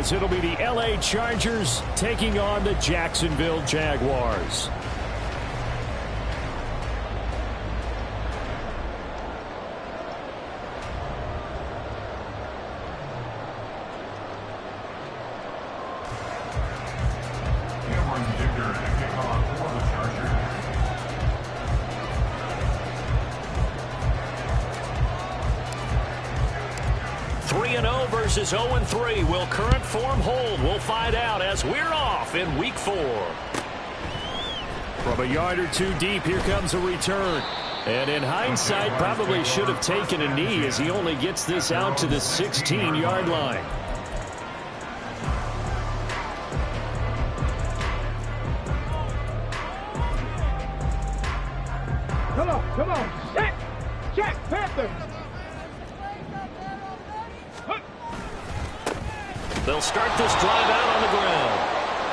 as it'll be the L.A. Chargers taking on the Jacksonville Jaguars. Versus 0-3. Will current form hold? We'll find out as we're off in Week 4. From a yard or two deep, here comes a return. And in hindsight, probably should have taken a knee as he only gets this out to the 16-yard line. Come on. Check, Panther. They'll start this drive out on the ground.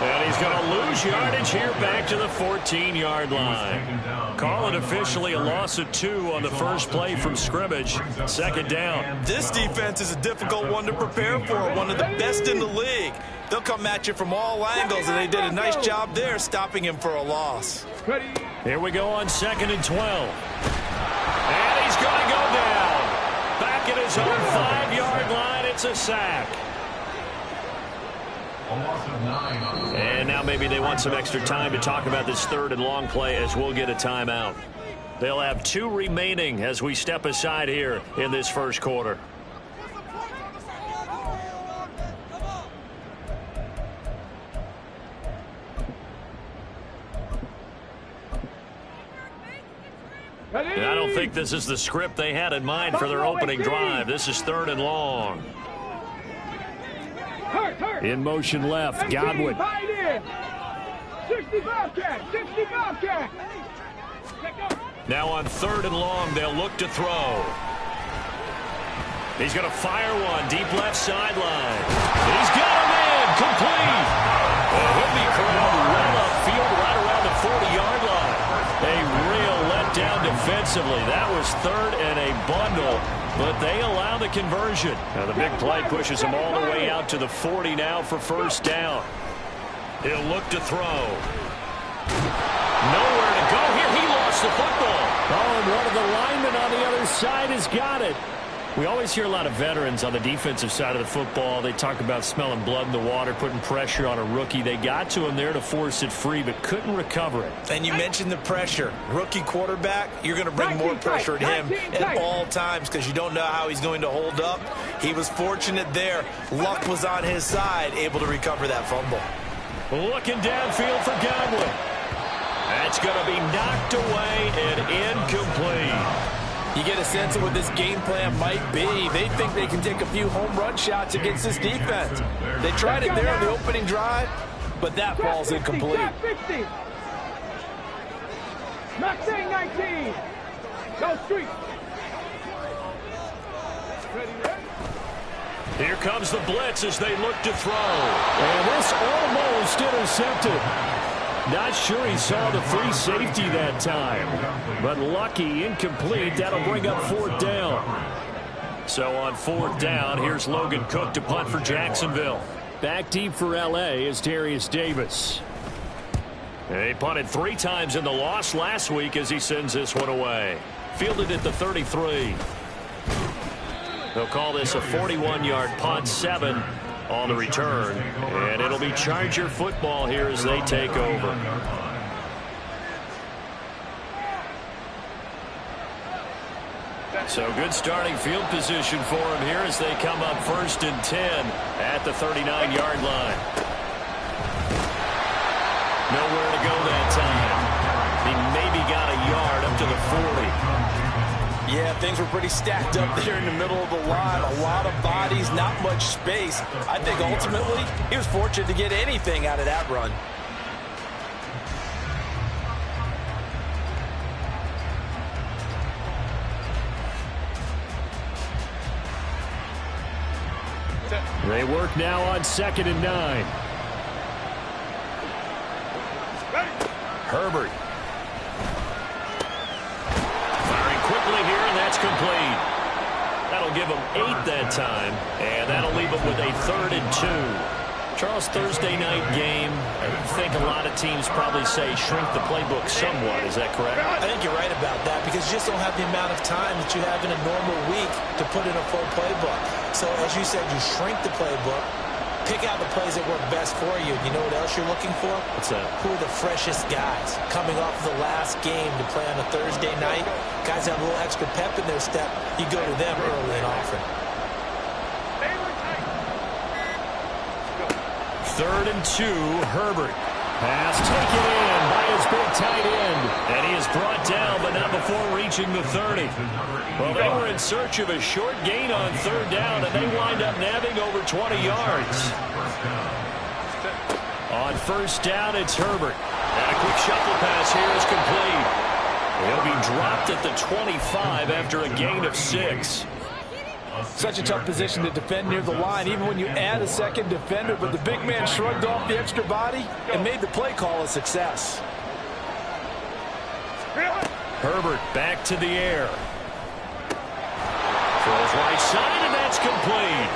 And he's going to lose yardage here back to the 14-yard line. Call it officially a loss of 2 on the first play from scrimmage. Second down. This defense is a difficult one to prepare for, one of the best in the league. They'll come at you from all angles, and they did a nice job there stopping him for a loss. Here we go on 2nd and 12. And he's going to go down. Back at his own 5-yard line, it's a sack. And now maybe they want some extra time to talk about this 3rd and long play as we'll get a timeout. They'll have 2 remaining as we step aside here in this first quarter. And I don't think this is the script they had in mind for their opening drive. This is 3rd and long. In motion left, Godwin. 65 cat. Now on 3rd and long, they'll look to throw. He's going to fire one deep left sideline. He's got him in, complete. He'll be corralled well upfield right around the 40-yard line. A real letdown defensively. That was 3rd and a bundle. But they allow the conversion. Now the big play pushes him all the way out to the 40 now for first down. He'll look to throw. Nowhere to go here. He lost the football. Oh, and one of the linemen on the other side has got it. We always hear a lot of veterans on the defensive side of the football. They talk about smelling blood in the water, putting pressure on a rookie. They got to him there to force it free, but couldn't recover it. And you mentioned the pressure. Rookie quarterback, you're going to bring more pressure at him at all times because you don't know how he's going to hold up. He was fortunate there. Luck was on his side, able to recover that fumble. Looking downfield for Godwin. That's going to be knocked away and incomplete. You get a sense of what this game plan might be. They think they can take a few home run shots against this defense. They tried it there on the opening drive, but that ball's incomplete. Maxine 19. Go street. Here comes the blitz as they look to throw. And this almost intercepted. Not sure he saw the free safety that time. But lucky, incomplete. That'll bring up 4th down. So on 4th down, here's Logan Cook to punt for Jacksonville. Back deep for L.A. is Darius Davis. He punted 3 times in the loss last week as he sends this one away. Fielded at the 33. They'll call this a 41-yard punt, 7 on the return, and it'll be Charger football here as they take over. So good starting field position for him here as they come up 1st and 10 at the 39-yard line. Nowhere to go that time. He maybe got a yard up to the 40. Yeah, things were pretty stacked up there in the middle of the line. A lot of bodies, not much space. I think ultimately he was fortunate to get anything out of that run. They work now on 2nd and 9. Herbert. Firing quickly here, and that's complete. That'll give them 8 that time, and that'll leave them with a 3rd and 2. Charles, Thursday night game, I think a lot of teams probably say shrink the playbook somewhat. Is that correct? I think you're right about that because you just don't have the amount of time that you have in a normal week to put in a full playbook. So as you said, you shrink the playbook, pick out the plays that work best for you. You know what else you're looking for? What's that? Who are the freshest guys coming off of the last game to play on a Thursday night? Guys have a little extra pep in their step. You go to them early and often. 3rd and 2, Herbert. Pass taken in by his big tight end. And he is brought down, but not before reaching the 30. Well, they were in search of a short gain on 3rd down, and they wind up nabbing over 20 yards. On 1st down, it's Herbert. And a quick shuffle pass here is complete. He'll be dropped at the 25 after a gain of 6. Such a tough position to defend near the line, even when you add a second defender, but the big man shrugged off the extra body and made the play call a success. Herbert back to the air. Throws right side, and that's complete.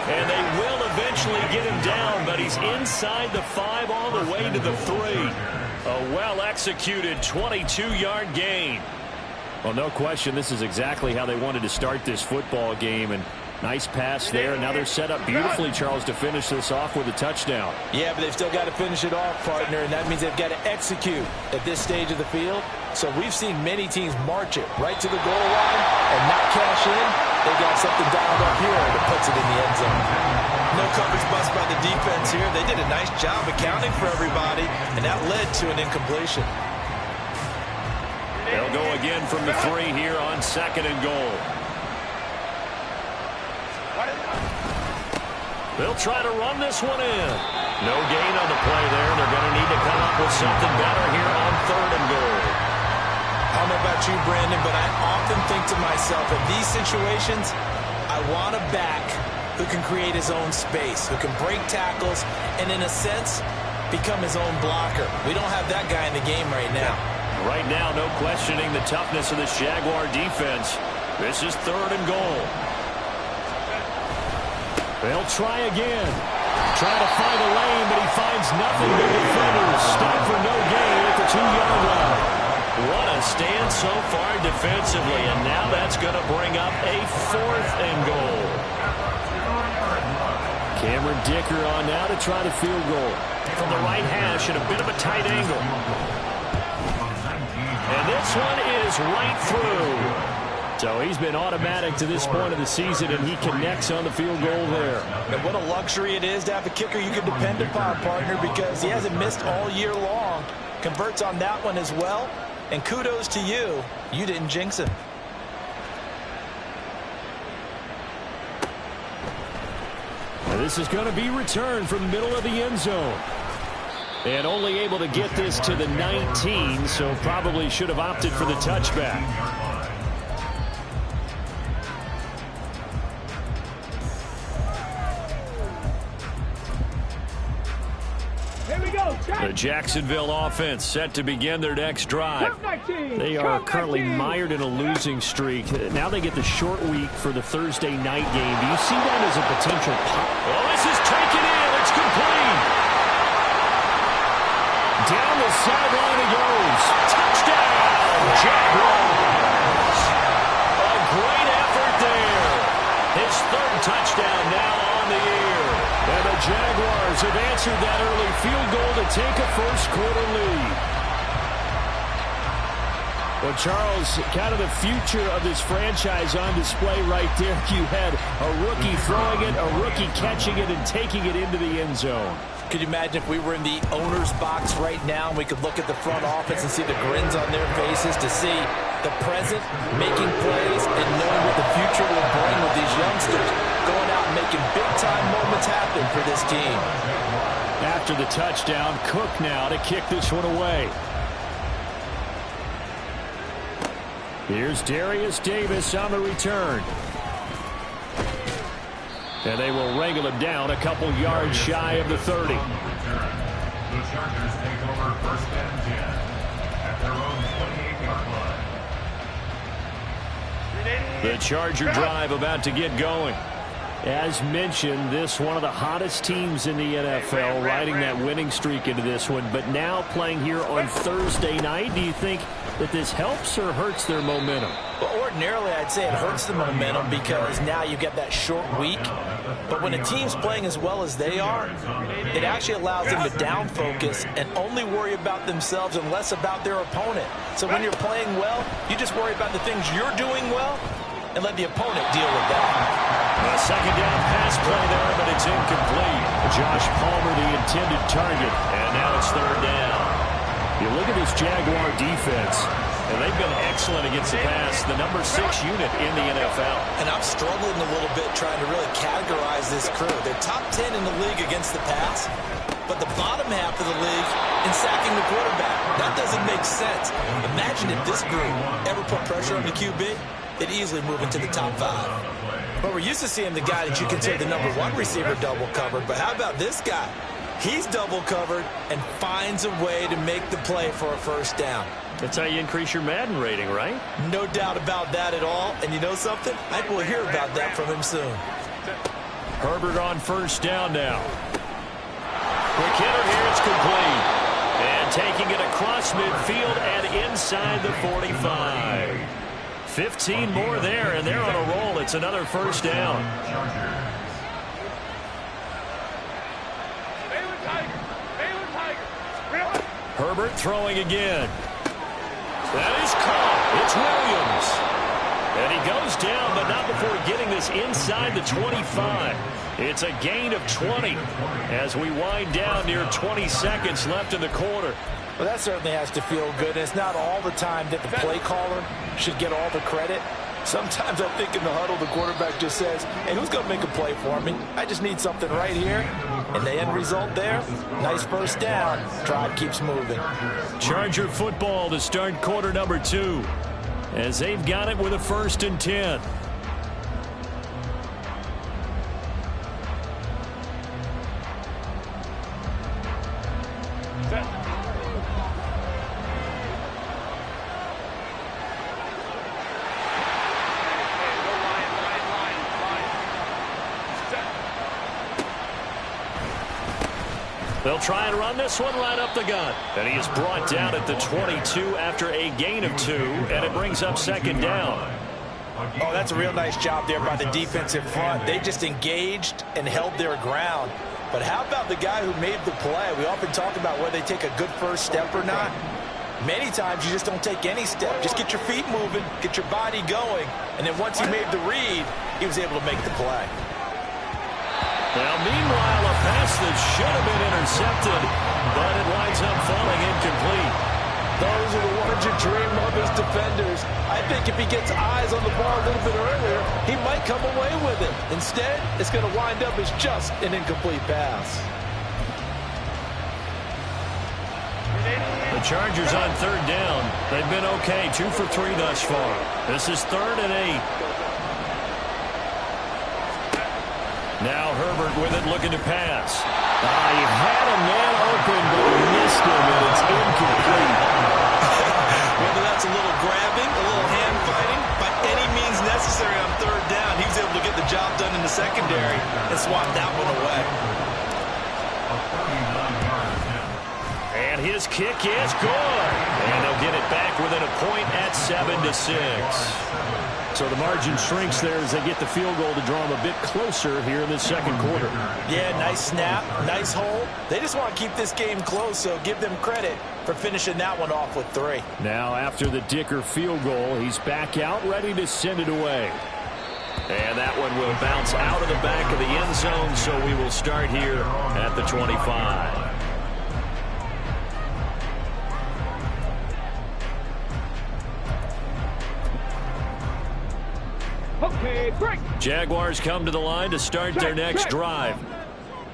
And they will eventually get him down, but he's inside the 5 all the way to the 3. A well-executed 22-yard gain. Well, no question, this is exactly how they wanted to start this football game. And nice pass there. Now they're set up beautifully, Charles, to finish this off with a touchdown. Yeah, but they've still got to finish it off, partner, and that means they've got to execute at this stage of the field. So we've seen many teams march it right to the goal line and not cash in. They got something dialed up here that puts it in the end zone. No coverage bust by the defense here. They did a nice job accounting for everybody, and that led to an incompletion. They'll go again from the 3 here on 2nd and goal. They'll try to run this one in. No gain on the play there. They're going to need to come up with something better here on 3rd and goal. I don't know about you, Brandon, but I often think to myself, in these situations, I want a back who can create his own space, who can break tackles, and in a sense, become his own blocker. We don't have that guy in the game right now. Right now, no questioning the toughness of this Jaguar defense. This is 3rd and goal. They'll try again. Trying to find a lane, but he finds nothing. The defenders stop for no gain at the 2-yard line. What a stand so far defensively, and now that's going to bring up a 4th and goal. Cameron Dicker on now to try the field goal. From the right hash at a bit of a tight angle. And this one is right through. So he's been automatic to this point of the season, and he connects on the field goal there. And what a luxury it is to have a kicker you can depend upon, partner, because he hasn't missed all year long. Converts on that one as well. And kudos to you. You didn't jinx him. And this is going to be returned from the middle of the end zone. And only able to get this to the 19, so probably should have opted for the touchback. The Jacksonville offense set to begin their next drive. They are currently mired in a losing streak. Now they get the short week for the Thursday night game. Do you see that as a potential pop? Well, this is taken in. It's complete. Down the sideline it goes. Touchdown, Jaguars. A great effort there. His 3rd touchdown now on the year. And the Jaguars have answered that early field goal to take a first-quarter lead. Well, Charles, kind of the future of this franchise on display right there. You had a rookie throwing it, a rookie catching it, and taking it into the end zone. Could you imagine if we were in the owner's box right now and we could look at the front office and see the grins on their faces, to see the present making plays and knowing what the future will bring with these youngsters going out and making big-time moments happen for this team. After the touchdown, Cook now to kick this one away. Here's Darius Davis on the return. And they will wrangle him down a couple yards shy of the 30. The Chargers take over 1st and 10 at their own 28-yard line. The Charger drive about to get going. As mentioned, this one of the hottest teams in the NFL, riding that winning streak into this one, but now playing here on Thursday night. Do you think that this helps or hurts their momentum? Well, ordinarily, I'd say it hurts the momentum because now you get that short week. But when a team's playing as well as they are, it actually allows them to down focus and only worry about themselves and less about their opponent. So when you're playing well, you just worry about the things you're doing well and let the opponent deal with that. A second down pass play there, but it's incomplete. Josh Palmer, the intended target, and now it's third down. You look at this Jaguar defense, and they've been excellent against the pass, the number 6 unit in the NFL. And I'm struggling a little bit trying to really categorize this crew. They're top 10 in the league against the pass, but the bottom half of the league in sacking the quarterback. That doesn't make sense. Imagine if this group ever put pressure on the QB, they'd easily move into the top 5. But we're used to seeing the guy that you consider the number 1 receiver double covered. But how about this guy? He's double covered and finds a way to make the play for a first down. That's how you increase your Madden rating, right? No doubt about that at all. And you know something? I think we'll hear about that from him soon. Herbert on first down now. Quick hitter here, it's complete. And taking it across midfield and inside the 45. 15 more there, and they're on a roll. It's another first down. Herbert throwing again. That is caught. It's Williams. And he goes down, but not before getting this inside the 25. It's a gain of 20 as we wind down near 20 seconds left in the quarter. Well, that certainly has to feel good. And it's not all the time that the play caller should get all the credit. Sometimes I think in the huddle, the quarterback just says, hey, who's going to make a play for me? I just need something right here. And the end result there, nice first down. Drive keeps moving. Charger football to start quarter number 2 as they've got it with a 1st and 10. They'll try and run this one right up the gut. And he is brought down at the 22 after a gain of 2, and it brings up second down. Oh, that's a real nice job there by the defensive front. They just engaged and held their ground. But how about the guy who made the play? We often talk about whether they take a good first step or not. Many times you just don't take any step. Just get your feet moving, get your body going, and then once he made the read, he was able to make the play. Now, meanwhile, a pass that should have been intercepted, but it winds up falling incomplete. Those are the ones you dream of as defenders. I think if he gets eyes on the ball a little bit earlier, he might come away with it. Instead, it's going to wind up as just an incomplete pass. The Chargers on third down. They've been okay, 2 for 3 thus far. This is 3rd and 8. Now Herbert with it, looking to pass. He had a man open, but he missed him, and it's incomplete. Whether that's a little grabbing, a little hand fighting, by any means necessary on third down, he was able to get the job done in the secondary and swat that one away. And his kick is good. And they'll get it back within a point at 7-6. So the margin shrinks there as they get the field goal to draw them a bit closer here in the second quarter. Yeah, nice snap, nice hold. They just want to keep this game close, so give them credit for finishing that one off with 3. Now after the Dicker field goal, he's back out, ready to send it away. And that one will bounce out of the back of the end zone, so we will start here at the 25. Okay, break. Jaguars come to the line to start their next drive.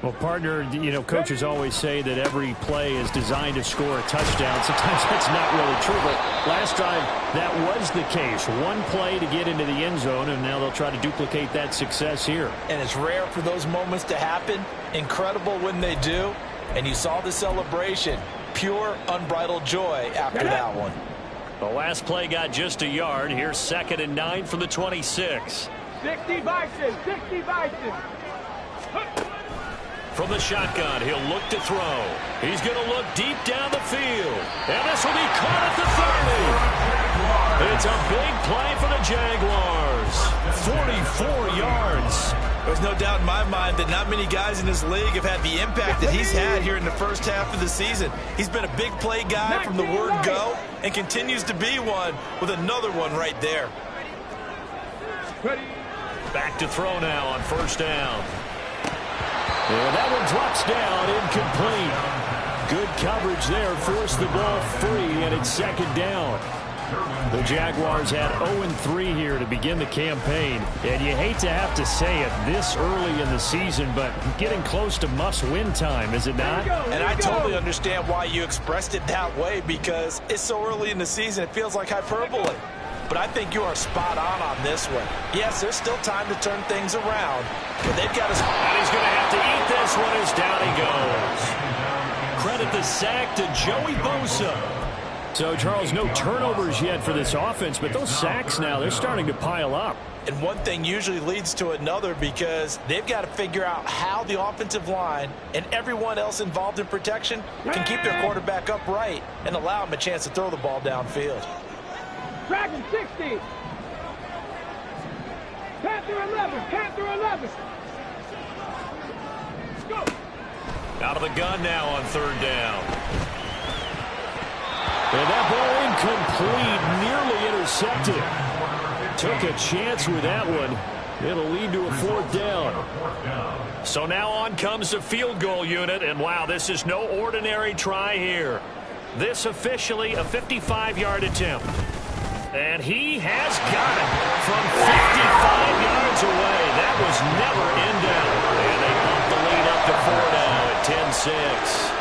Well, partner, you know, coaches always say that every play is designed to score a touchdown. Sometimes that's not really true, but last drive, that was the case. One play to get into the end zone, and now they'll try to duplicate that success here. And it's rare for those moments to happen. Incredible when they do. And you saw the celebration. Pure, unbridled joy after that one. The last play got just a yard. Here's 2nd and 9 from the 26. 60 Bison, 60 Bison. From the shotgun, he'll look to throw. He's going to look deep down the field. And this will be caught at the 30. It's a big play for the Jaguars. 44 yards. There's no doubt in my mind that not many guys in this league have had the impact that he's had here in the first half of the season. He's been a big play guy from the word go and continues to be one with another one right there. Back to throw now on first down. And that one drops down, incomplete. Good coverage there, forced the ball free, and it's second down. The Jaguars had 0-3 here to begin the campaign, and you hate to have to say it this early in the season, but getting close to must-win time, is it not? And I totally understand why you expressed it that way, because it's so early in the season, it feels like hyperbole. But I think you are spot on this one. Yes, there's still time to turn things around, but they've got to... And he's going to have to eat this one as down he goes. Credit the sack to Joey Bosa. So, Charles, no turnovers yet for this offense, but those sacks now, they're starting to pile up. And one thing usually leads to another, because they've got to figure out how the offensive line and everyone else involved in protection can keep their quarterback upright and allow him a chance to throw the ball downfield. Dragon 60. Panther 11. Panther 11. Let's go. Out of the gun now on third down. And that ball incomplete, nearly intercepted. Took a chance with that one. It'll lead to a fourth down. So now on comes the field goal unit, and wow, this is no ordinary try here. This officially a 55-yard attempt. And he has got it from 55 yards away. That was never in doubt. And they bump the lead up to 4 now at 10-6.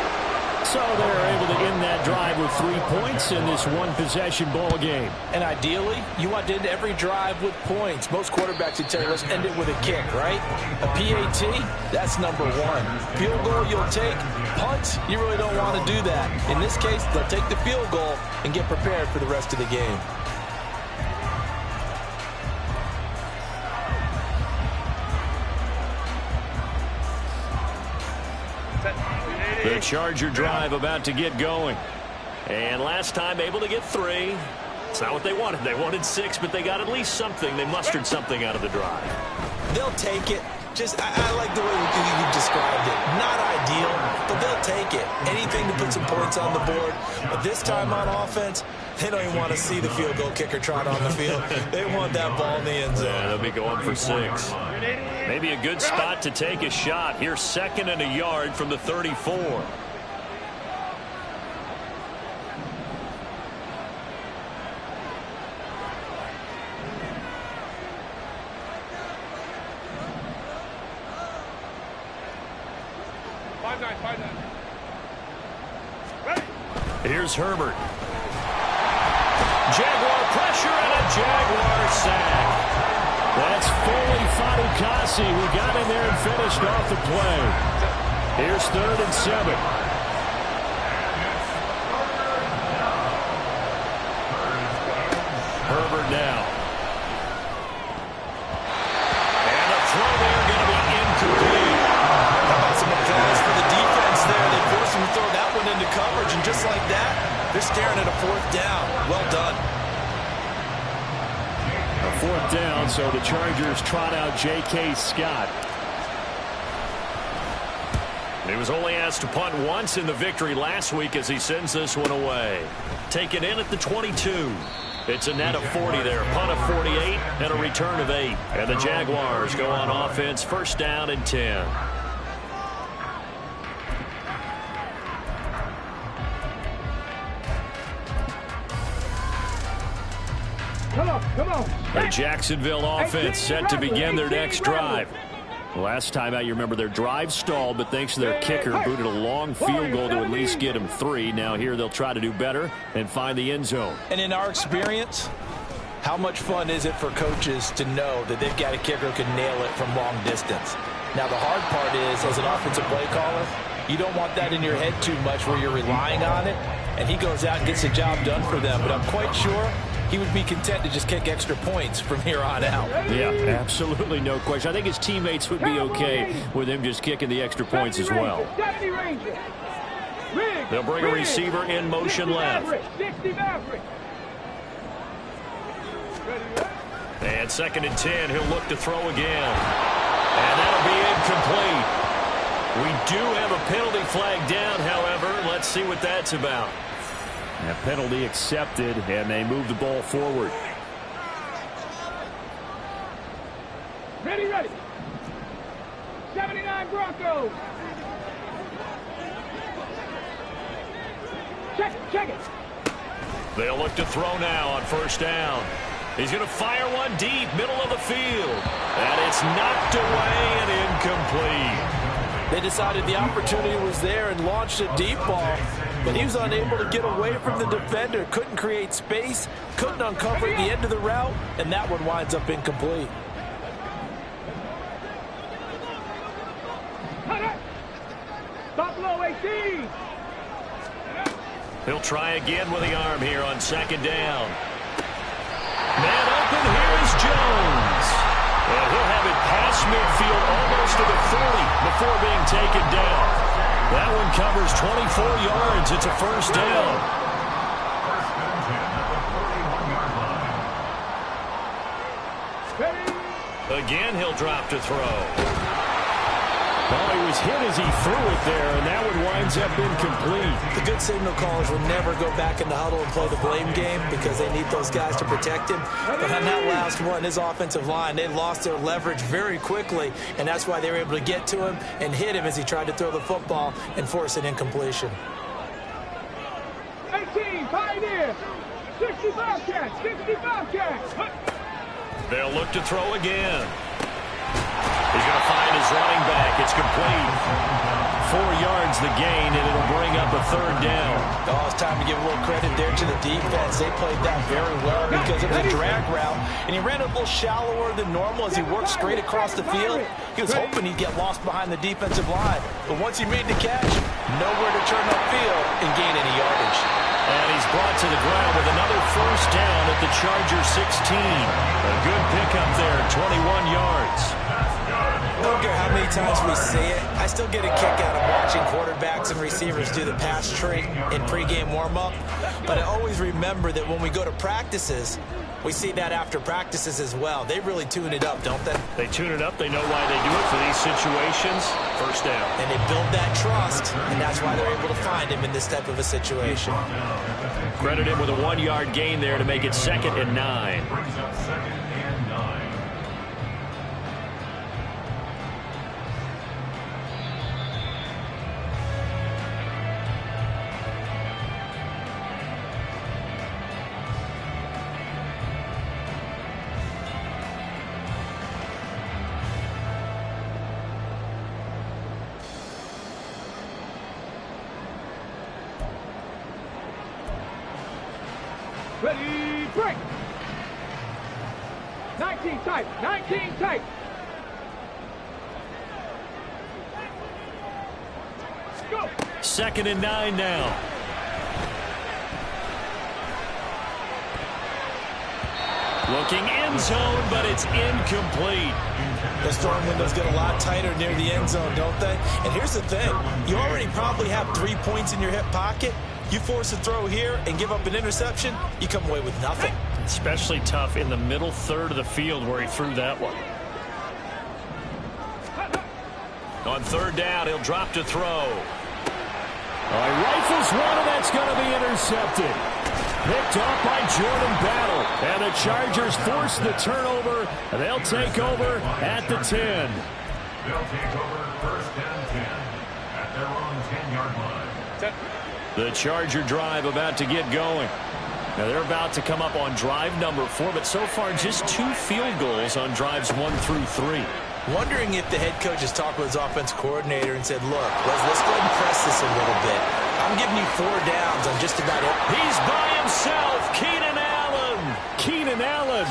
So they're able to end that drive with 3 points in this one-possession ball game. And ideally, you want to end every drive with points. Most quarterbacks would tell you, let's end it with a kick, right? A PAT, that's number one. Field goal you'll take. Punts, you really don't want to do that. In this case, they'll take the field goal and get prepared for the rest of the game. The Charger drive about to get going. And last time able to get 3. It's not what they wanted. They wanted 6, but they got at least something. They mustered something out of the drive. They'll take it. I like the way you described it. Not ideal, but they'll take it. Anything to put some points on the board. But this time on offense, they don't even want to see the field goal kicker trot on the field. They want that ball in the end zone. Yeah, they'll be going for 6. Maybe a good spot to take a shot. Here's 2nd and a yard from the 34. Here's Herbert. Jaguar pressure and a Jaguar sack. That's Foley Fatukasi who got in there and finished off the play. Here's 3rd and 7. Herbert now. And the throw there going to be incomplete. How about some applause for the defense there? They forced him to throw that one into coverage, and just like that, they're staring at a 4th down. Well done. A 4th down, so the Chargers trot out J.K. Scott. He was only asked to punt once in the victory last week as he sends this one away. Taken in at the 22. It's a net of 40 there. Punt of 48 and a return of 8. And the Jaguars go on offense, 1st down and 10. Come on. The Jacksonville offense set to begin their next drive. Last time out, you remember their drive stalled, but thanks to their kicker, booted a long field goal to at least get them 3. Now here they'll try to do better and find the end zone. And in our experience, how much fun is it for coaches to know that they've got a kicker who can nail it from long distance? Now, the hard part is, as an offensive play caller, you don't want that in your head too much where you're relying on it, and he goes out and gets the job done for them. But I'm quite sure he would be content to just kick extra points from here on out. Yeah, absolutely no question. I think his teammates would be okay with him just kicking the extra points as well. They'll bring a receiver in motion left. And 2nd and 10, he'll look to throw again. And that'll be incomplete. We do have a penalty flag down, however. Let's see what that's about. That penalty accepted, and they move the ball forward. Ready. 79 Broncos. Check it. They'll look to throw now on 1st down. He's going to fire one deep, middle of the field. And it's knocked away and incomplete. They decided the opportunity was there and launched a deep ball, but he was unable to get away from the defender, couldn't create space, couldn't uncover the end of the route, and that one winds up incomplete. Buffalo 18. He'll try again with the arm here on 2nd down. Man open, here is Jones. And he'll have it past midfield almost to the 40 before being taken down. That one covers 24 yards. It's a 1st down. Again, he'll drop to throw. Well, he was hit as he threw it there, and that one winds up incomplete. The good signal callers will never go back in the huddle and play the blame game because they need those guys to protect him. But on that last one, his offensive line, they lost their leverage very quickly, and that's why they were able to get to him and hit him as he tried to throw the football and force an incompletion. 18, Pioneer. 60 Bobcats, 60 Bobcats. They'll look to throw again. He's going to find his running back. It's complete. 4 yards the gain, and it'll bring up a 3rd down. Oh, it's time to give a little credit there to the defense. They played that very well because it was a drag route, and he ran a little shallower than normal as he worked straight across the field. He was hoping he'd get lost behind the defensive line, but once he made the catch, nowhere to turn upfield and gain any yardage. And he's brought to the ground with another 1st down at the Charger 16. A good pickup there, 21 yards. I don't care how many times we see it, I still get a kick out of watching quarterbacks and receivers do the pass tree in pregame warm-up. But I always remember that when we go to practices, we see that after practices as well. They really tune it up, don't they? They tune it up. They know why they do it for these situations. 1st down. And they build that trust, and that's why they're able to find him in this type of a situation. Credit him with a 1-yard gain there to make it 2nd and 9. Brings up 2nd and 9. Ready, break. 19 tight, 19 tight. Go. 2nd and 9 now. Looking end zone, but it's incomplete. The storm windows get a lot tighter near the end zone, don't they? And here's the thing. You already probably have 3 points in your hip pocket. You force a throw here and give up an interception, you come away with nothing. Especially tough in the middle 3rd of the field where he threw that one. On 3rd down, he'll drop to throw. All right, rifles one, and that's going to be intercepted. Picked off by Jordan Battle. And the Chargers force the turnover, and they'll take over at the 10. They'll take over 1st and 10 at their own 10-yard line. The Charger drive about to get going. Now they're about to come up on drive number 4, but so far just 2 field goals on drives 1 through 3. Wondering if the head coach has talked with his offense coordinator and said, look, let's go ahead and press this a little bit. I'm giving you 4 downs on just about it. He's by himself. Keenan Allen. Keenan Allen.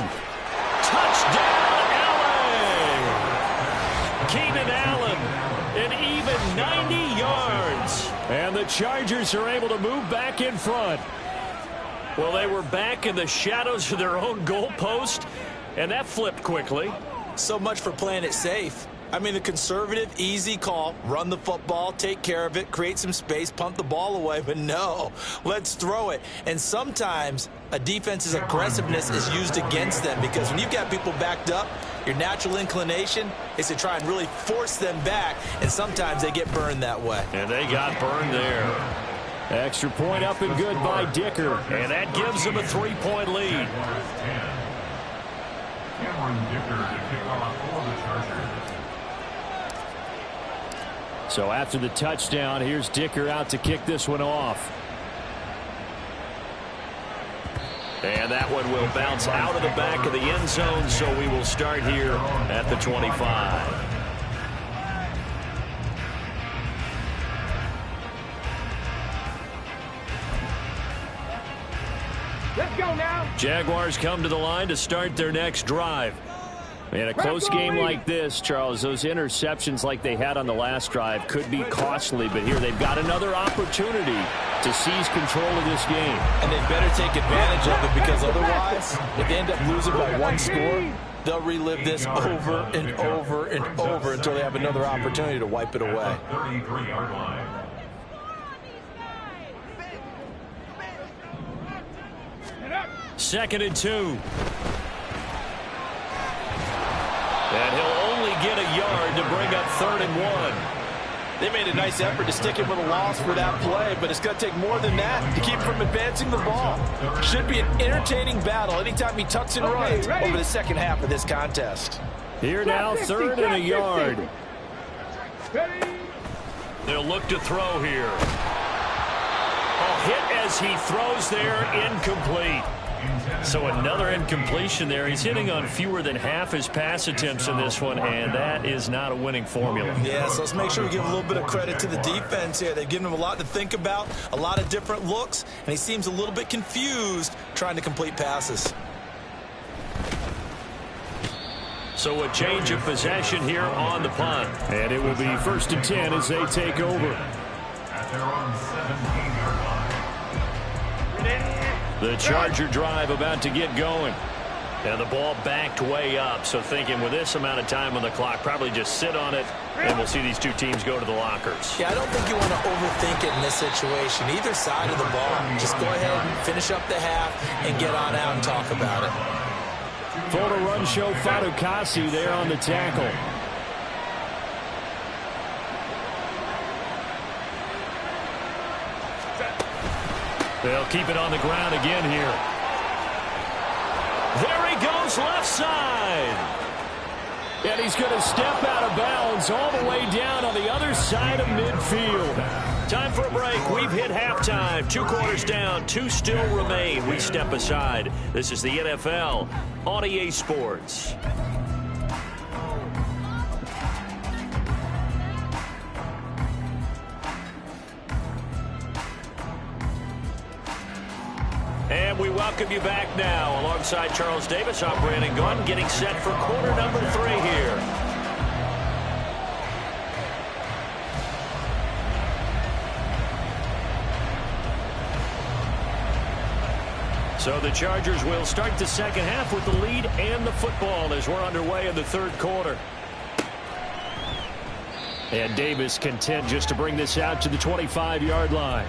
Touchdown, LA. Keenan Allen, an even 90 yards. And the Chargers are able to move back in front. Well, they were back in the shadows of their own goalpost, and that flipped quickly. So much for playing it safe. I mean, the conservative, easy call, run the football, take care of it, create some space, punt the ball away. But no, let's throw it. And sometimes a defense's aggressiveness is used against them because when you've got people backed up, your natural inclination is to try and really force them back, and sometimes they get burned that way. And they got burned there. Extra point up and good by Dicker, and that gives them a 3-point lead. Cameron Dicker to kick off for the Chargers. So after the touchdown, here's Dicker out to kick this one off. And that one will bounce out of the back of the end zone, so we will start here at the 25. Let's go now. Jaguars come to the line to start their next drive. In a close game like this, Charles, those interceptions like they had on the last drive could be costly, but here they've got another opportunity to seize control of this game. And they better take advantage of it because otherwise, if they end up losing by one score, they'll relive this over and over and over until they have another opportunity to wipe it away. 33-yard line. Second and 2. And he'll only get a yard to bring up 3rd and 1. They made a nice effort to stick him with a loss for that play, but it's going to take more than that to keep from advancing the ball. Should be an entertaining battle anytime he tucks and runs over the second half of this contest. Here now, 3rd and a yard. Ready? They'll look to throw here. A hit as he throws there, incomplete. So another incompletion there. He's hitting on fewer than half his pass attempts in this one, and that is not a winning formula. Yeah, so let's make sure we give a little bit of credit to the defense here. They've given him a lot to think about, a lot of different looks, and he seems a little bit confused trying to complete passes. So a change of possession here on the punt. And it will be 1st and 10 as they take over. At their own 17-yard line. The Charger drive about to get going. And the ball backed way up. So thinking with this amount of time on the clock, probably just sit on it, and we'll see these two teams go to the lockers. Yeah, I don't think you want to overthink it in this situation. Either side of the ball. Just go ahead and finish up the half and get on out and talk about it. Photo run show Fatukasi there on the tackle. They'll keep it on the ground again here. There he goes, left side. And he's going to step out of bounds all the way down on the other side of midfield. Time for a break. We've hit halftime. 2 quarters down, 2 still remain. We step aside. This is the NFL on EA Sports. And we welcome you back now. Alongside Charles Davis, I'm Brandon Gunn, getting set for quarter number 3 here. So the Chargers will start the second half with the lead and the football as we're underway in the 3rd quarter. And Davis content just to bring this out to the 25-yard line.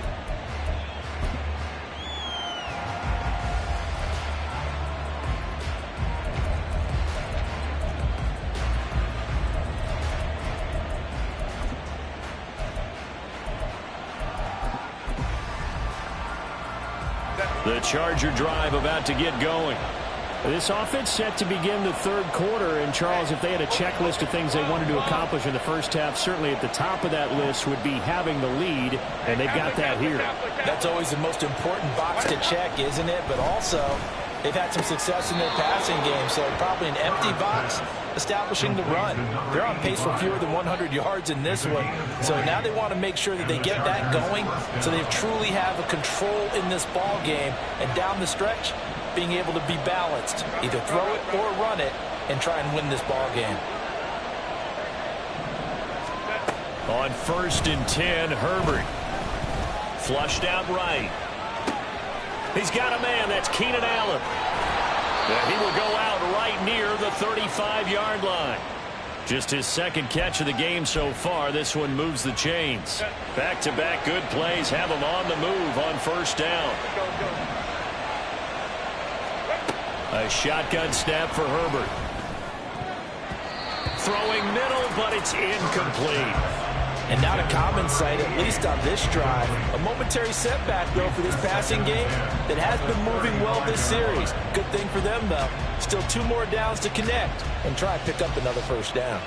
The Charger drive about to get going. This offense set to begin the 3rd quarter. And, Charles, if they had a checklist of things they wanted to accomplish in the first half, certainly at the top of that list would be having the lead, and they've got that here. That's always the most important box to check, isn't it? But also, they've had some success in their passing game, so probably an empty box establishing the run. They're on pace for fewer than 100 yards in this one. So now they want to make sure that they get that going so they truly have a control in this ball game. And down the stretch, being able to be balanced. Either throw it or run it and try and win this ball game. On 1st and 10, Herbert. Flushed out right. He's got a man. That's Keenan Allen. And he will go out right near the 35-yard line. Just his second catch of the game so far. This one moves the chains. Back-to-back good plays have him on the move on first down. A shotgun snap for Herbert. Throwing middle, but it's incomplete. And not a common sight, at least on this drive. A momentary setback, though, for this passing game that has been moving well this series. Good thing for them, though. Still 2 more downs to connect and try to pick up another first down.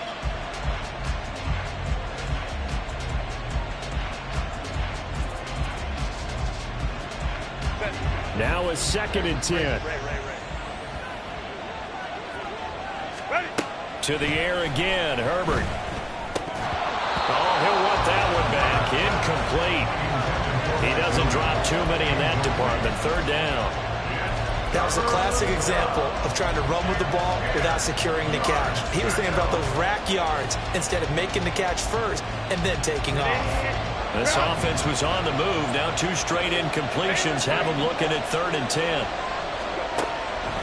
Now a 2nd and 10. To the air again, Herbert. Oh, he'll want that one back. Incomplete. He doesn't drop too many in that department. 3rd down. That was a classic example of trying to run with the ball without securing the catch. He was thinking about those rack yards instead of making the catch first and then taking off. This offense was on the move. Now 2 straight incompletions have him looking at 3rd and 10.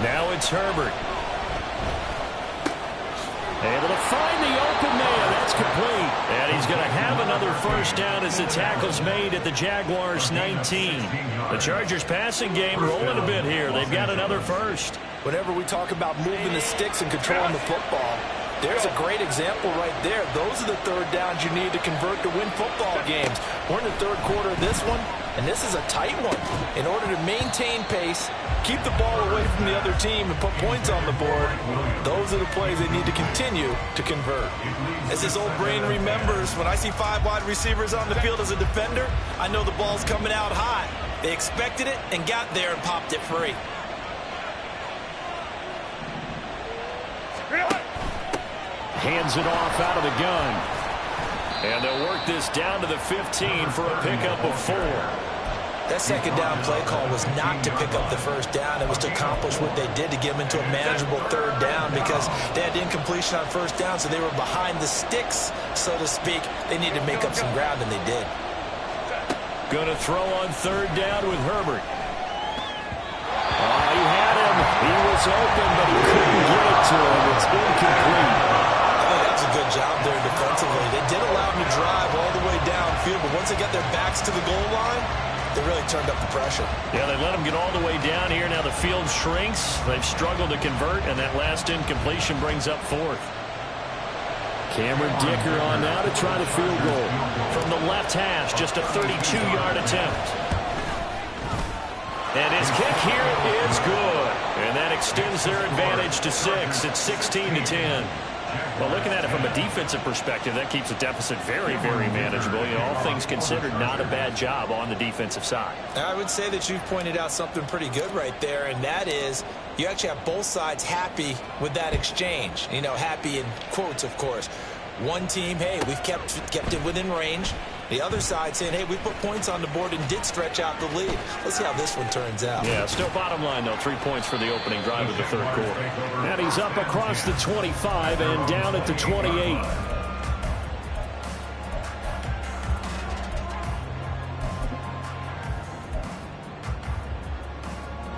Now it's Herbert. Able to find the open man. That's complete. And he's going to have another first down as the tackle's made at the Jaguars' 19. The Chargers passing game rolling a bit here. They've got another first. Whenever we talk about moving the sticks and controlling the football, there's a great example right there. Those are the 3rd downs you need to convert to win football games. We're in the 3rd quarter of this one, and this is a tight one. In order to maintain pace, keep the ball away from the other team, and put points on the board, those are the plays they need to continue to convert. As this old brain remembers, when I see 5 wide receivers on the field as a defender, I know the ball's coming out hot. They expected it and got there and popped it free. Hands it off out of the gun. And they'll work this down to the 15 for a pickup of 4. That 2nd down play call was not to pick up the first down. It was to accomplish what they did to get them into a manageable 3rd down because they had incompletion on first down, so they were behind the sticks, so to speak. They needed to make up some ground, and they did. Going to throw on 3rd down with Herbert. Oh, he had him. He was open, but he couldn't get it to him. It's incomplete. A good job there defensively. They did allow them to drive all the way downfield, but once they got their backs to the goal line, they really turned up the pressure. Yeah, they let them get all the way down here. Now the field shrinks. They've struggled to convert, and that last incompletion brings up 4th. Cameron Dicker on now to try the field goal. From the left hash, just a 32-yard attempt. And his kick here is good. And that extends their advantage to 6. It's 16-10. Well, looking at it from a defensive perspective, that keeps the deficit very, very manageable. You know, all things considered, not a bad job on the defensive side. I would say that you've pointed out something pretty good right there, and that is you actually have both sides happy with that exchange. You know, happy in quotes, of course. One team, hey, we've kept it within range. The other side saying, hey, we put points on the board and did stretch out the lead. Let's see how this one turns out. Yeah, still bottom line, though. 3 points for the opening drive of the 3rd quarter. And he's up across the 25 and down at the 28.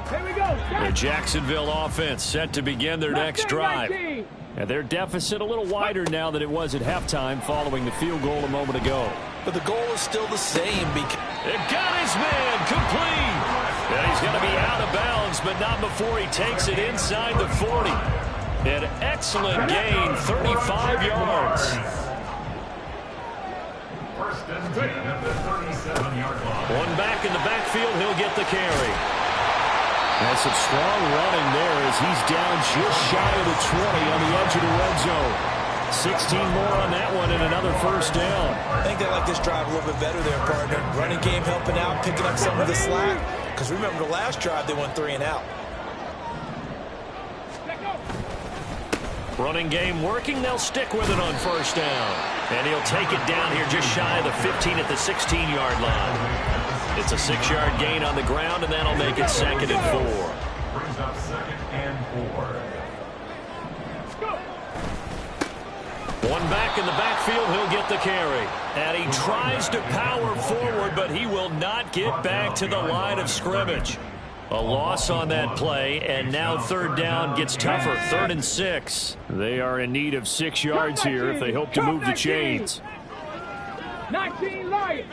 Here we go. The Jacksonville offense set to begin their next drive. And their deficit a little wider now than it was at halftime following the field goal a moment ago. But the goal is still the same. It got his man complete. And he's going to be out of bounds, but not before he takes it inside the 40. An excellent gain, 35 yards. First and 10 at the 37-yard line. One back in the backfield, he'll get the carry. And some strong running there as he's down just shy of the 20 on the edge of the red zone. 16 more on that one and another first down. I think they like this drive a little bit better there, partner. Running game helping out, picking up some of the slack. Because remember the last drive, they went 3 and out. Running game working, they'll stick with it on first down. And he'll take it down here just shy of the 15 at the 16-yard line. It's a 6-yard gain on the ground, and that'll make it 2nd and 4. Brings up 2nd and 4. One back in the backfield, he'll get the carry. And he tries to power forward, but he will not get back to the line of scrimmage. A loss on that play, and now third down gets tougher. 3rd and 6. They are in need of 6 yards here if they hope to move the chains. 19 Lions.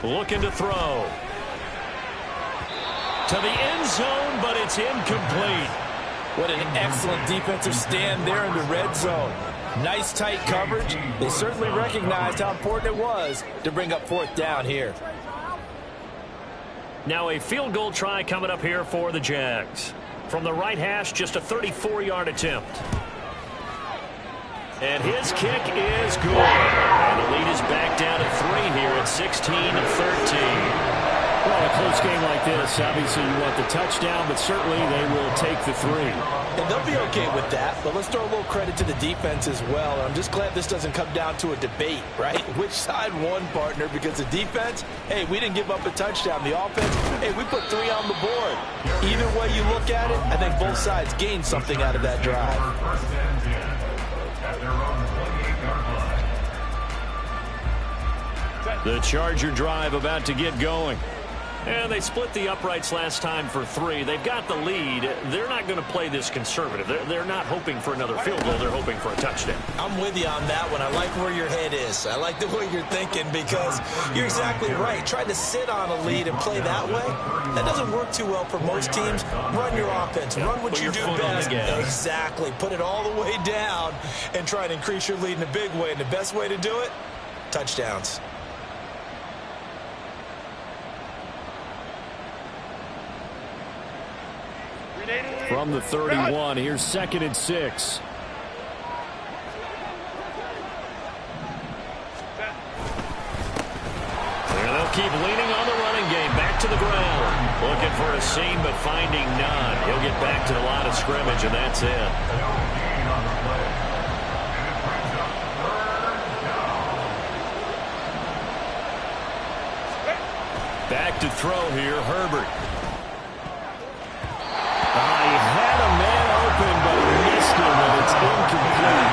Looking to throw. To the end zone, but it's incomplete. What an excellent defensive stand there in the red zone. Nice tight coverage. They certainly recognized how important it was to bring up 4th down here. Now a field goal try coming up here for the Jags. From the right hash, just a 34-yard attempt. And his kick is good. And the lead is back down to 3 here at 16-13. Well, a close game like this, obviously you want the touchdown, but certainly they will take the 3. And they'll be okay with that, but let's throw a little credit to the defense as well. I'm just glad this doesn't come down to a debate, right? Which side won, partner? Because the defense, hey, we didn't give up a touchdown. The offense, hey, we put 3 on the board. Either way you look at it, I think both sides gained something out of that drive. The Charger drive about to get going. And they split the uprights last time for 3. They've got the lead. They're not going to play this conservative. They're not hoping for another field goal. They're hoping for a touchdown. I'm with you on that one. I like where your head is. I like the way you're thinking because you're exactly right. Trying to sit on a lead and play that way, that doesn't work too well for most teams. Run your offense. Run what you do best. Exactly. Put it all the way down and try and increase your lead in a big way. And the best way to do it, touchdowns. From the 31, here's 2nd and 6. They'll keep leaning on the running game. Back to the ground. Looking for a seam, but finding none. He'll get back to the line of scrimmage, and that's it. Back to throw here, Herbert. He had a man open, but he missed him, and it's incomplete.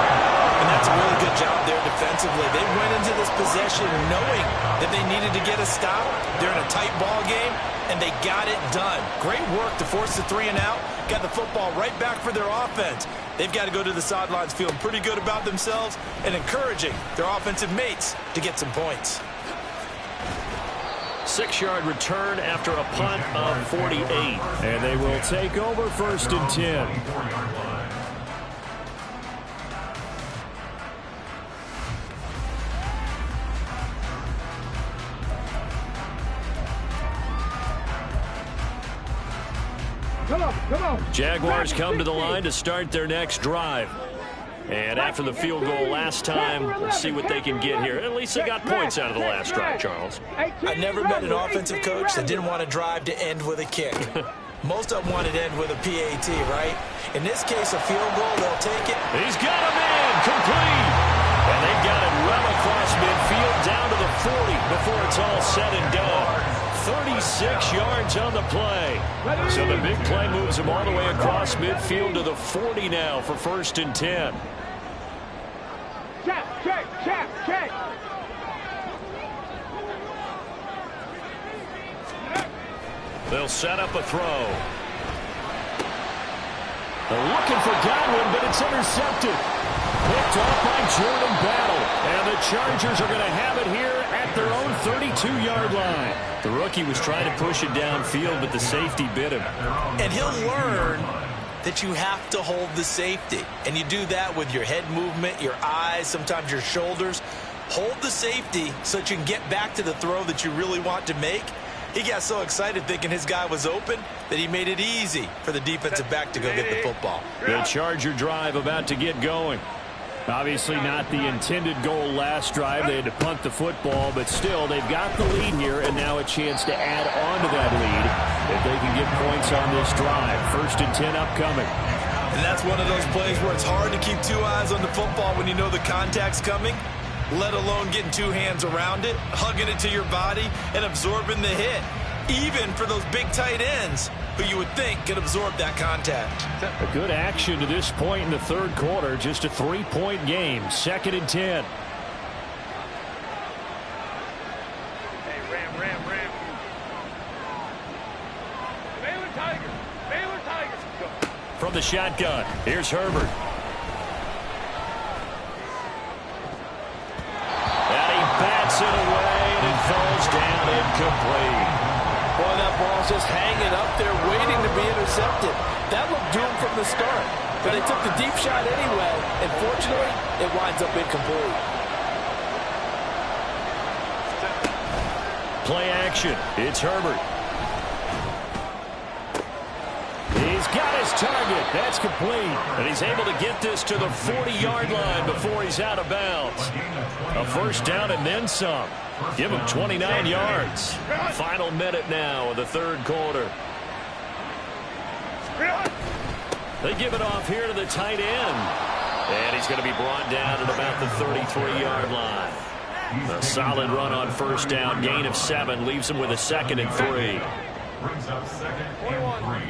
And that's a really good job there defensively. They went into this possession knowing that they needed to get a stop. They're in a tight ball game, and they got it done. Great work to force the 3 and out. Got the football right back for their offense. They've got to go to the sidelines feeling pretty good about themselves and encouraging their offensive mates to get some points. 6-yard return after a punt of 48. And they will take over 1st and 10. Come on. Jaguars come to the line to start their next drive. And after the field goal last time, we'll see what they can get here. At least they got points out of the last drive, Charles. I never met an offensive coach that didn't want to drive to end with a kick. Most of them wanted to end with a PAT, right? In this case, a field goal, they'll take it. He's got a man, complete. And they've got it well across midfield down to the 40 before it's all said and done. 36 yards on the play. So the big play moves them all the way across midfield to the 40 now for 1st and 10. Check. They'll set up a throw. They're looking for Godwin, but it's intercepted. Picked off by Jordan Battle. And the Chargers are going to have it here at their own 32-yard line. The rookie was trying to push it downfield, but the safety bit him. And he'll learn that you have to hold the safety. And you do that with your head movement, your eyes, sometimes your shoulders. Hold the safety so that you can get back to the throw that you really want to make. He got so excited thinking his guy was open that he made it easy for the defensive back to go get the football. The Charger drive about to get going. Obviously not the intended goal last drive. They had to punt the football, but still they've got the lead here and now a chance to add on to that lead if they can get points on this drive. 1st and 10 upcoming. And that's one of those plays where it's hard to keep 2 eyes on the football when you know the contact's coming, let alone getting 2 hands around it, hugging it to your body, and absorbing the hit. Even for those big tight ends who you would think could absorb that contact. A good action to this point in the 3rd quarter. Just a 3-point game. 2nd and 10. Hey, Ram. From the shotgun, here's Herbert. And he bats it away, and it falls down incomplete. Boy, that ball's just hanging up there waiting to be intercepted. That looked doomed from the start. But they took the deep shot anyway, and fortunately, it winds up incomplete. Play action. It's Herbert. He's got his target. That's complete. And he's able to get this to the 40-yard line before he's out of bounds. A first down and then some. Give him 29 yards. Final minute now of the third quarter. They give it off here to the tight end. And he's going to be brought down at about the 33-yard line. A solid run on first down. Gain of 7 leaves him with a 2nd and 3. Brings up 2nd and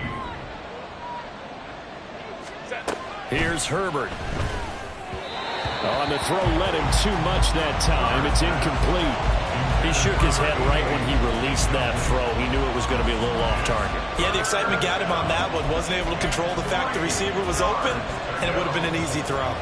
3. Here's Herbert. On the throw, led him too much that time. It's incomplete. He shook his head right when he released that throw. He knew it was going to be a little off target. Yeah, the excitement got him on that one. Wasn't able to control the fact the receiver was open, and it would have been an easy throw.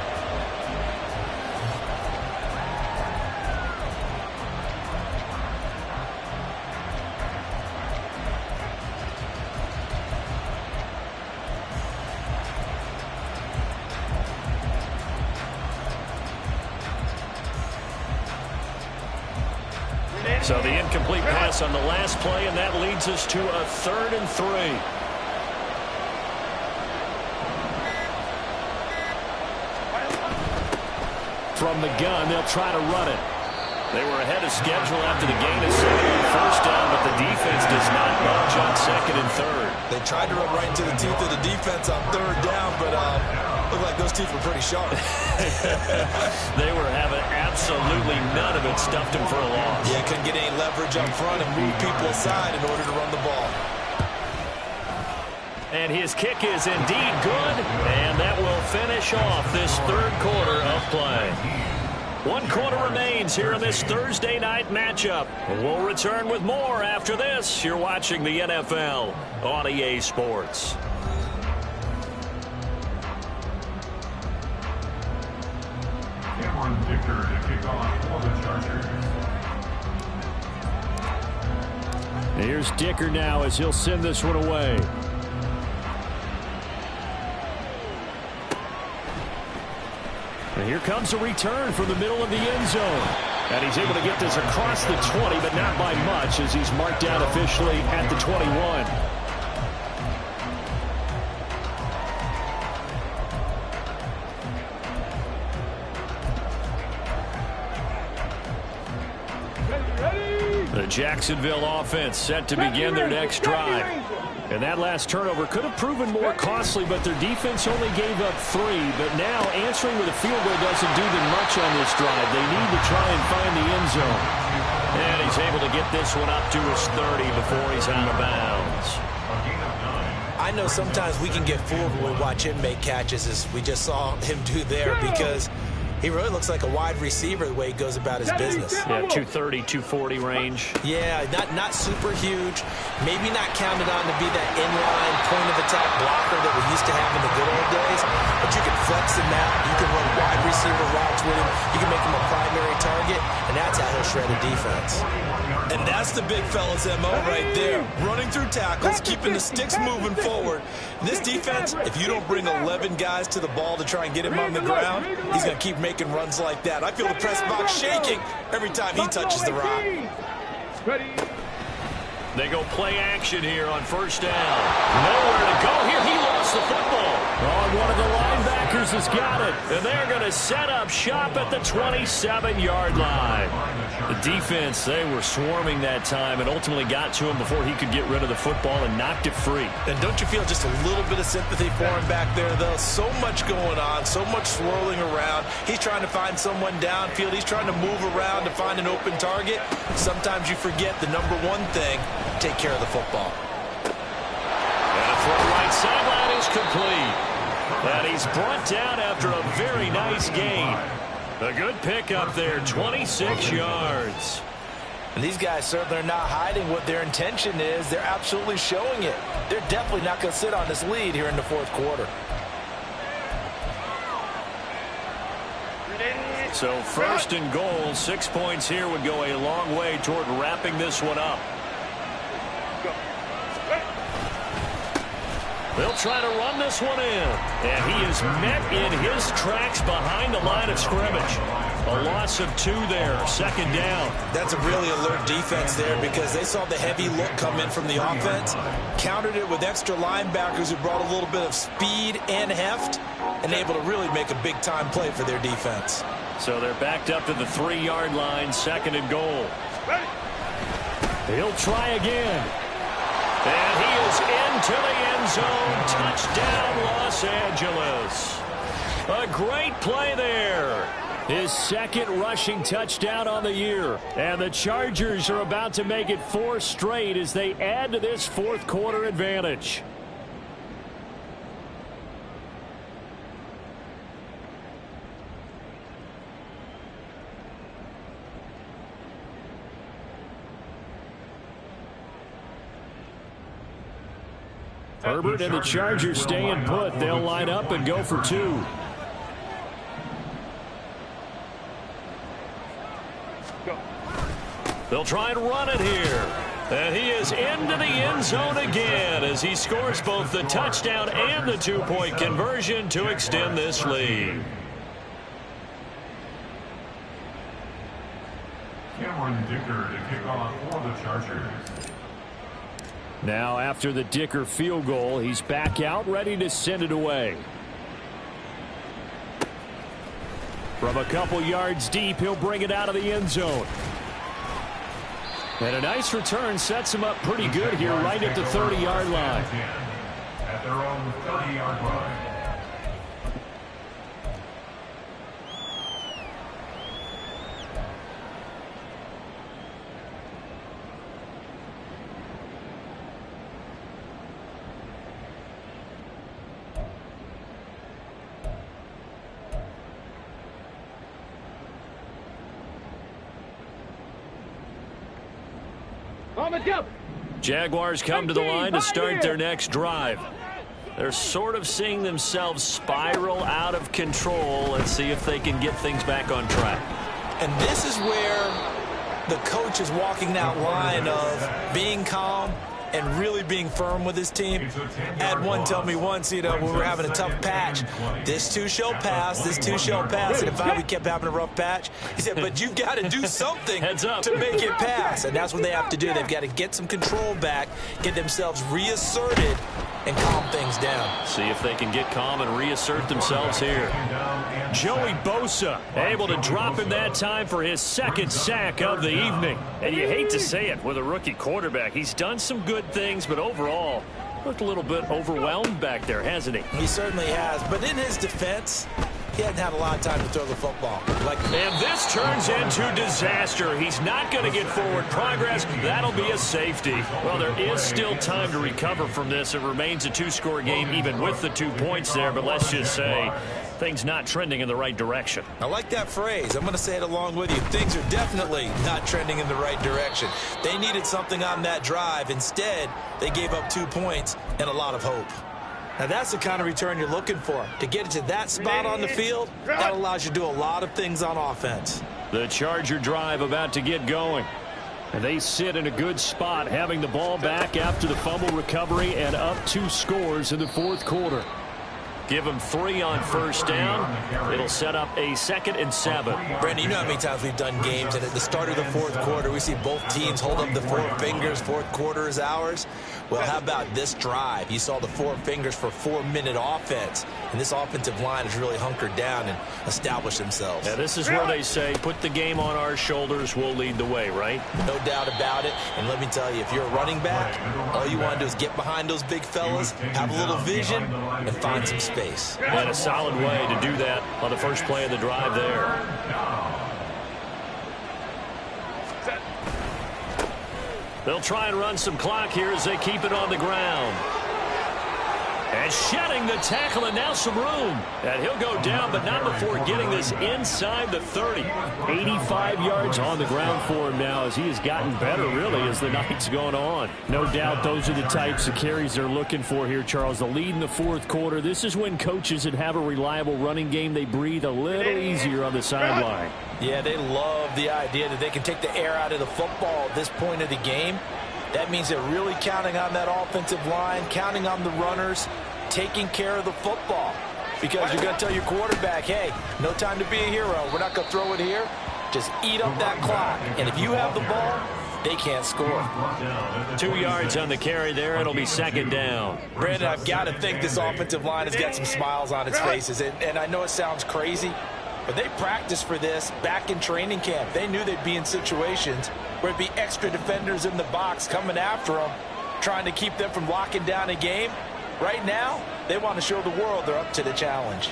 So the incomplete pass on the last play, and that leads us to a 3rd and 3. From the gun, they'll try to run it. They were ahead of schedule after the gain of 7 on first down, but the defense does not budge on 2nd and 3rd. They tried to run right into the teeth of the defense on 3rd down, but looked like those teeth were pretty sharp. They were having absolutely none of it. Stuffed him for a loss. Yeah, couldn't get any leverage up front and move people aside in order to run the ball. And his kick is indeed good, and that will finish off this third quarter of play. 1 quarter remains here in this Thursday night matchup. We'll return with more after this. You're watching the NFL on EA Sports. Cameron Dicker to kick off for the Chargers. Here's Dicker now as he'll send this one away. And here comes a return from the middle of the end zone. And he's able to get this across the 20, but not by much as he's marked down officially at the 21. The Jacksonville offense set to begin their next drive. And that last turnover could have proven more costly, but their defense only gave up 3. But now answering with a field goal doesn't do them much on this drive. They need to try and find the end zone. And he's able to get this one up to his 30 before he's out of bounds. I know sometimes we can get fooled when we watch him make catches, as we just saw him do there, because he really looks like a wide receiver the way he goes about his business. Yeah, 230, 240 range. Yeah, not super huge. Maybe not counted on to be that inline point-of-attack blocker that we used to have in the good old days. But you can flex him out. You can run wide receiver routes with him. You can make him a primary target, and that's how he'll shred a defense. And that's the big fella's MO right there. Running through tackles, keeping the sticks moving forward. This defense, if you don't bring 11 guys to the ball to try and get him on the ground, he's going to keep making runs like that. I feel the press box shaking every time he touches the rock. They go play action here on first down. Nowhere to go here. He lost the football. Oh, and one of the linebackers has got it. And they're going to set up shop at the 27-yard line. The defense, they were swarming that time and ultimately got to him before he could get rid of the football and knocked it free. And don't you feel just a little bit of sympathy for him back there, though? So much going on, so much swirling around. He's trying to find someone downfield. He's trying to move around to find an open target. Sometimes you forget the number one thing: take care of the football. And a throw right sideline is complete. And he's brought down after a very nice gain. A good pickup there, 26 yards. And these guys certainly are not hiding what their intention is. They're absolutely showing it. They're definitely not going to sit on this lead here in the fourth quarter. So first and goal, 6 points here would go a long way toward wrapping this one up. They'll try to run this one in. And he is met in his tracks behind the line of scrimmage. A loss of 2 there, second down. That's a really alert defense there because they saw the heavy look come in from the offense, countered it with extra linebackers who brought a little bit of speed and heft, and able to really make a big-time play for their defense. So they're backed up to the 3-yard line, second and goal. He'll try again. And he is into the end zone. Touchdown, Los Angeles. A great play there. His second rushing touchdown on the year. And the Chargers are about to make it 4 straight as they add to this fourth quarter advantage. Herbert and the Chargers staying put. They'll line up and go for 2. They'll try and run it here. And he is into the end zone again as he scores both the touchdown and the 2-point conversion to extend this lead. Cameron Dicker to kick off for the Chargers. Now after the Dicker field goal, he's back out ready to send it away. From a couple yards deep, he'll bring it out of the end zone. And a nice return sets him up pretty good here right at the 30-yard line. At their own 30-yard line. Jaguars come to the line to start their next drive. They're sort of seeing themselves spiral out of control. Let's see if they can get things back on track. And this is where the coach is walking that line of being calm and really being firm with his team. I had one tell me once, when we were having a tough patch, this too shall pass, this too shall pass. And if we kept having a rough patch, he said, but you've got to do something to make it pass. And that's what they have to do. They've got to get some control back, get themselves reasserted, and calm things down. See if they can get calm and reassert themselves here. Joey Bosa able to drop him that time for his second sack of the evening. And you hate to say it with a rookie quarterback. He's done some good things, but overall looked a little bit overwhelmed back there, hasn't he? He certainly has. But in his defense, he hadn't had a lot of time to throw the football. And this turns into disaster. He's not going to get forward progress. That'll be a safety. Well, there is still time to recover from this. It remains a 2-score game even with the 2 points there. But let's just say things not trending in the right direction. I like that phrase. I'm going to say it along with you. Things are definitely not trending in the right direction. They needed something on that drive. Instead, they gave up 2 points and a lot of hope. Now, that's the kind of return you're looking for. To get it to that spot on the field, that allows you to do a lot of things on offense. The Charger drive about to get going. And they sit in a good spot, having the ball back after the fumble recovery and up 2 scores in the fourth quarter. Give them 3 on first down. It'll set up a 2nd and 7. Brandon, you know how many times we've done games, and at the start of the fourth quarter, we see both teams hold up the 4 fingers, fourth quarter is ours. Well, how about this drive? You saw the 4 fingers for 4-minute offense, and this offensive line has really hunkered down and established themselves. Yeah, this is where they say, put the game on our shoulders, we'll lead the way, right? No doubt about it. And let me tell you, if you're a running back, all you want to do is get behind those big fellas, have a little vision, and find some space. And a solid way to do that on the first play of the drive there. They'll try and run some clock here as they keep it on the ground. And shedding the tackle, and now some room. And he'll go down, but not before getting this inside the 30. 85 yards on the ground for him now as he has gotten better, really, as the night's gone on. No doubt those are the types of carries they're looking for here, Charles. The lead in the fourth quarter. This is when coaches that have a reliable running game, they breathe a little easier on the sideline. Yeah, they love the idea that they can take the air out of the football at this point of the game. That means they're really counting on that offensive line, counting on the runners, taking care of the football. Because you're going to tell your quarterback, hey, no time to be a hero. We're not going to throw it here. Just eat up that clock. And if you have the ball, they can't score. 2 yards on the carry there. It'll be second down. Brandon, I've got to think this offensive line has got some smiles on its faces. And I know it sounds crazy, but they practiced for this back in training camp. They knew they'd be in situations where it'd be extra defenders in the box coming after them, trying to keep them from locking down a game. Right now, they want to show the world they're up to the challenge.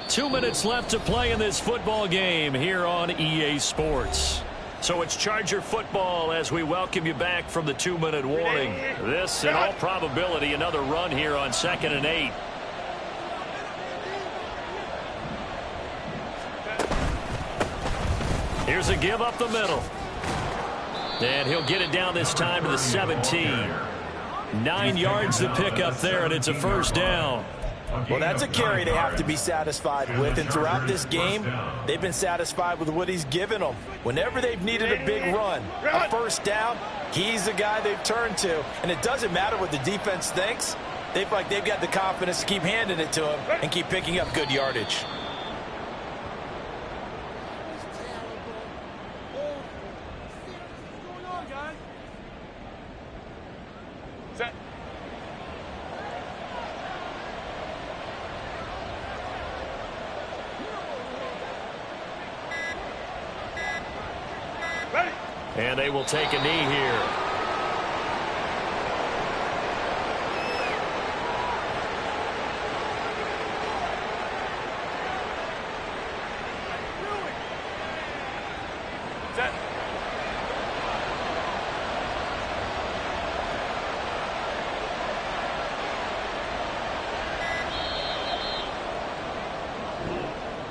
2 minutes left to play in this football game here on EA Sports. So it's Charger football as we welcome you back from the 2-minute warning. This, in all probability, another run here on 2nd and 8. Here's a give up the middle. And he'll get it down this time to the 17. 9 yards to pick up there, and it's a first down. Well, that's a carry they have to be satisfied with. And throughout this game, they've been satisfied with what he's given them. Whenever they've needed a big run, a first down, he's the guy they've turned to. And it doesn't matter what the defense thinks. They've got the confidence to keep handing it to him and keep picking up good yardage. And they will take a knee here.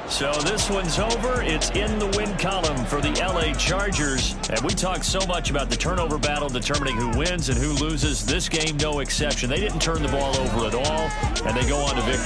So this one's over. It's in the win column for the LA Chargers. And we talked so much about the turnover battle determining who wins and who loses. This game, no exception. They didn't turn the ball over at all, and they go on to victory.